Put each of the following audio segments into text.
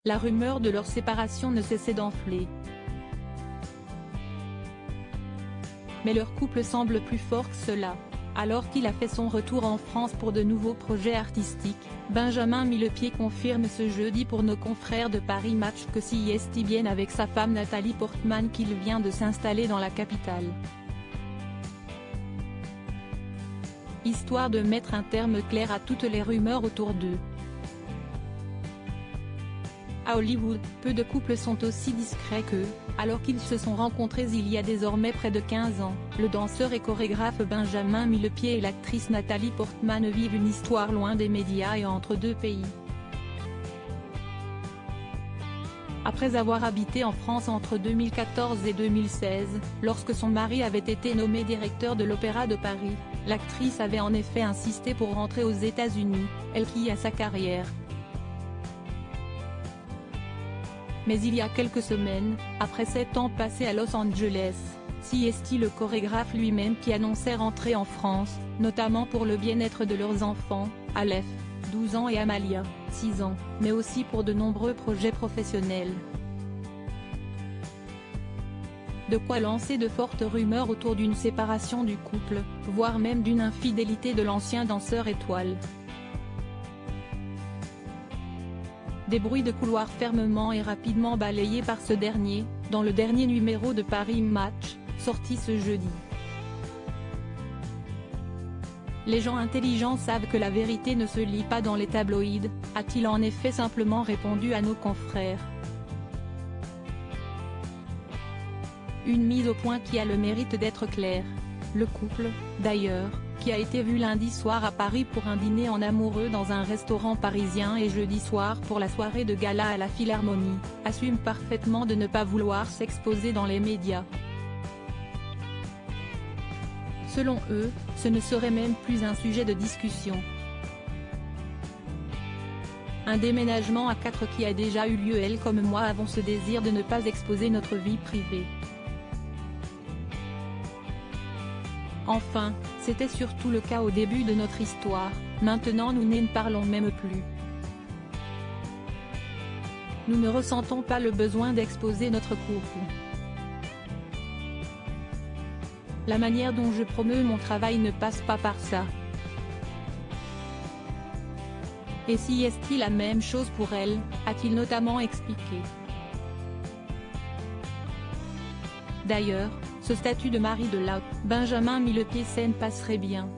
La rumeur de leur séparation ne cessait d'enfler. Mais leur couple semble plus fort que cela. Alors qu'il a fait son retour en France pour de nouveaux projets artistiques, Benjamin Millepied confirme ce jeudi pour nos confrères de Paris Match que s'y est bien avec sa femme Nathalie Portman qu'il vient de s'installer dans la capitale. Histoire de mettre un terme clair à toutes les rumeurs autour d'eux. À Hollywood, peu de couples sont aussi discrets qu'eux. Alors qu'ils se sont rencontrés il y a désormais près de 15 ans, le danseur et chorégraphe Benjamin Millepied et l'actrice Nathalie Portman vivent une histoire loin des médias et entre deux pays. Après avoir habité en France entre 2014 et 2016, lorsque son mari avait été nommé directeur de l'Opéra de Paris, l'actrice avait en effet insisté pour rentrer aux États-Unis, elle qui a sa carrière. Mais il y a quelques semaines, après 7 ans passés à Los Angeles, c'est le chorégraphe lui-même qui annonçait rentrer en France, notamment pour le bien-être de leurs enfants, Aleph, 12 ans et Amalia, 6 ans, mais aussi pour de nombreux projets professionnels. De quoi lancer de fortes rumeurs autour d'une séparation du couple, voire même d'une infidélité de l'ancien danseur étoile. Des bruits de couloir fermement et rapidement balayés par ce dernier, dans le dernier numéro de Paris Match, sorti ce jeudi. Les gens intelligents savent que la vérité ne se lit pas dans les tabloïds, a-t-il en effet simplement répondu à nos confrères. Une mise au point qui a le mérite d'être claire. Le couple, d'ailleurs, qui a été vu lundi soir à Paris pour un dîner en amoureux dans un restaurant parisien et jeudi soir pour la soirée de gala à la Philharmonie, assume parfaitement de ne pas vouloir s'exposer dans les médias. Selon eux, ce ne serait même plus un sujet de discussion. Un déménagement à 4 qui a déjà eu lieu. Elle comme moi avons ce désir de ne pas exposer notre vie privée. Enfin, c'était surtout le cas au début de notre histoire, maintenant nous n'en parlons même plus. Nous ne ressentons pas le besoin d'exposer notre couple. La manière dont je promeus mon travail ne passe pas par ça. Et si est-il la même chose pour elle, a-t-il notamment expliqué. D'ailleurs, ce statut de mari de la Benjamin Millepied scène passerait bien.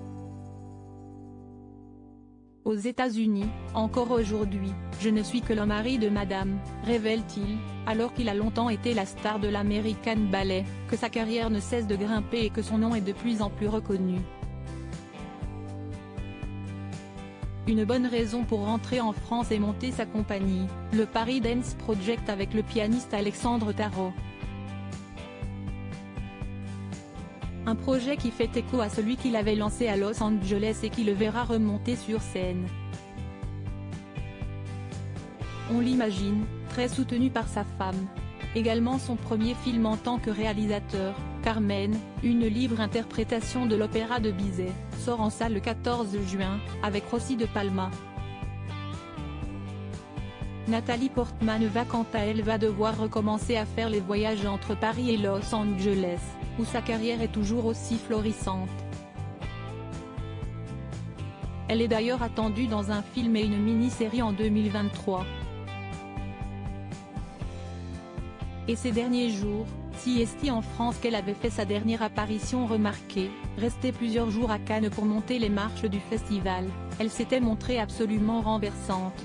Aux États-Unis, encore aujourd'hui, je ne suis que le mari de madame, révèle-t-il, alors qu'il a longtemps été la star de l'American Ballet, que sa carrière ne cesse de grimper et que son nom est de plus en plus reconnu. Une bonne raison pour rentrer en France et monter sa compagnie, le Paris Dance Project avec le pianiste Alexandre Tarot. Un projet qui fait écho à celui qu'il avait lancé à Los Angeles et qui le verra remonter sur scène. On l'imagine, très soutenu par sa femme. Également son premier film en tant que réalisateur, Carmen, une libre interprétation de l'opéra de Bizet, sort en salle le 14 juin, avec Rossi de Palma. Nathalie Portman quant à elle va devoir recommencer à faire les voyages entre Paris et Los Angeles, où sa carrière est toujours aussi florissante. Elle est d'ailleurs attendue dans un film et une mini-série en 2023. Et ces derniers jours, c'est en France qu'elle avait fait sa dernière apparition remarquée, restée plusieurs jours à Cannes pour monter les marches du festival, elle s'était montrée absolument renversante.